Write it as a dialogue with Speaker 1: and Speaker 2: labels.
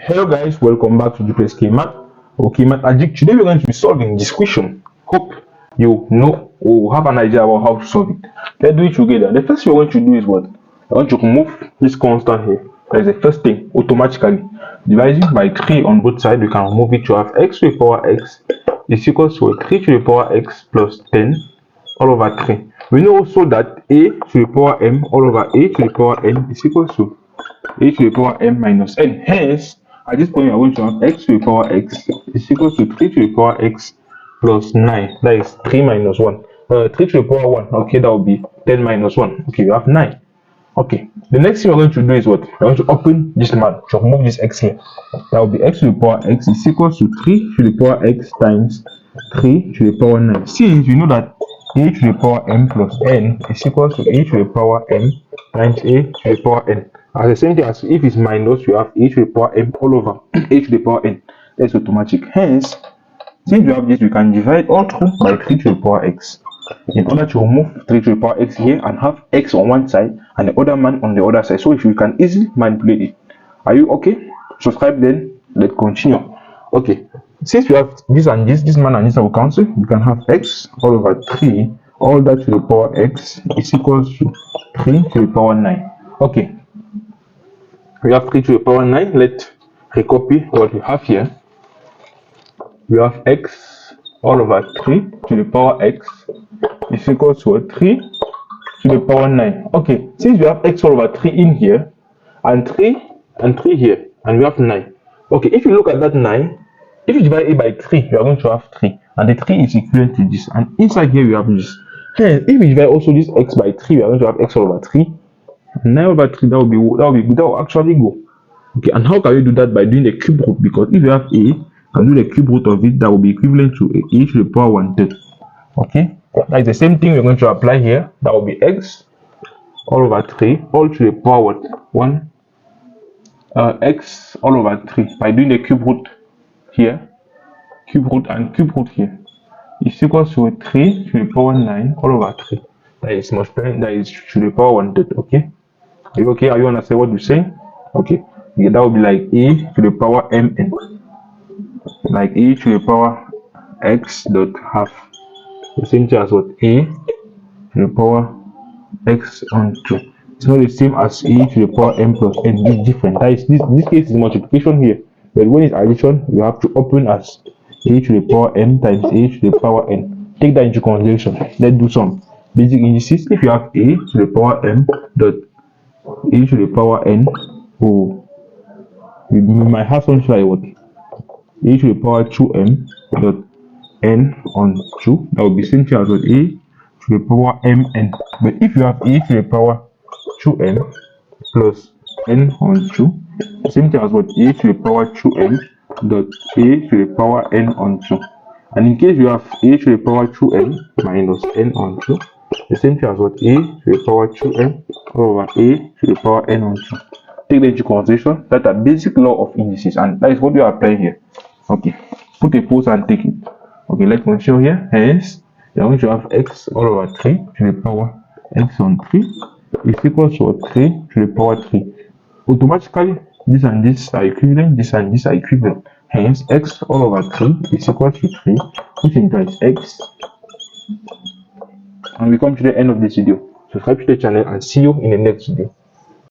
Speaker 1: Hello guys, welcome back to GPSK Math. Okay, Math Addict. Today we're going to be solving this question. Hope you know or have an idea about how to solve it. Let's do it together. The first thing we're going to do is what? I want to remove this constant here. That is the first thing. Automatically dividing by 3 on both sides, we can remove it to have x to the power x is equals to 3 to the power x plus 10 all over 3. We know also that a to the power m all over a to the power n is equals to a to the power m minus n. Hence, at this point, we are going to have x to the power x is equal to 3 to the power x plus 9. That is 3 minus 1. 3 to the power 1. Okay, that will be 10 minus 1. Okay, we have 9. Okay, the next thing we're going to do is what? We're going to open this man to remove this x here. That will be x to the power x is equal to 3 to the power x times 3 to the power 9. Since we know that a to the power m plus n is equal to a to the power m times a to the power n. As the same thing as if it's minus, you have a to the power m all over a to the power n. That's automatic. Hence, since we have this, we can divide all through by 3 to the power x in order to remove 3 to the power x here and have x on one side and the other man on the other side. So if you can easily manipulate it. Are you okay? Subscribe then. Let's continue. Okay. Since we have this and this man and this will cancel, we can have x all over 3 all that to the power x is equals to 3 to the power 9. Okay. We have 3 to the power 9. Let's recopy what we have here. We have x all over 3 to the power x is equals to 3 to the power 9. Okay, since we have x all over 3 in here and 3 here, and we have 9. Okay, if you look at that 9, if you divide it by 3, you are going to have 3, and the 3 is equivalent to this, and inside here we have this. Hence, if we divide also this x by 3, we are going to have x all over 3. 9 over 3, that will actually go. Okay, and how can we do that? By doing the cube root, because if you have a and do the cube root of it, that will be equivalent to a to the power 1/3. Okay, that is the same thing we're going to apply here. That will be x all over 3 all to the power 1 x all over 3 by doing the cube root here, cube root and cube root here is equals to 3 to the power 9 all over 3. That is multiplying, that is to the power 1/3. Okay, are you okay? Are you understand what we're saying? Okay, yeah, that will be like a to the power mn, like a to the power x dot half, the same thing as what a to the power x on 2. It's not the same as a to the power m plus n. It's different. That is this case is multiplication here, but when it's addition, you have to open as a to the power m times a to the power n. Take that into consideration. Let's do some basic indices. If you have a to the power m dot a to the power n, we might have something like what a to the power 2m dot n on 2. That will be same thing as what a to the power mn. But if you have a to the power 2m plus n on 2, same thing as what a to the power 2m dot a to the power n on 2. And in case you have a to the power 2m minus n on 2, the same thing as what a to the power 2m over a to the power n on 2. Take that into consideration. That's a basic law of indices, and that is what we are applying here. Okay, put a pause and take it. Okay, let's continue here. Hence, you are going to have x all over 3 to the power x on 3 is equals to 3 to the power 3. Automatically, this and this are equivalent, this and this are equivalent. Hence, x all over 3 is equal to 3, which implies x. And we come to the end of this video. Subscribe to the channel and see you in the next video.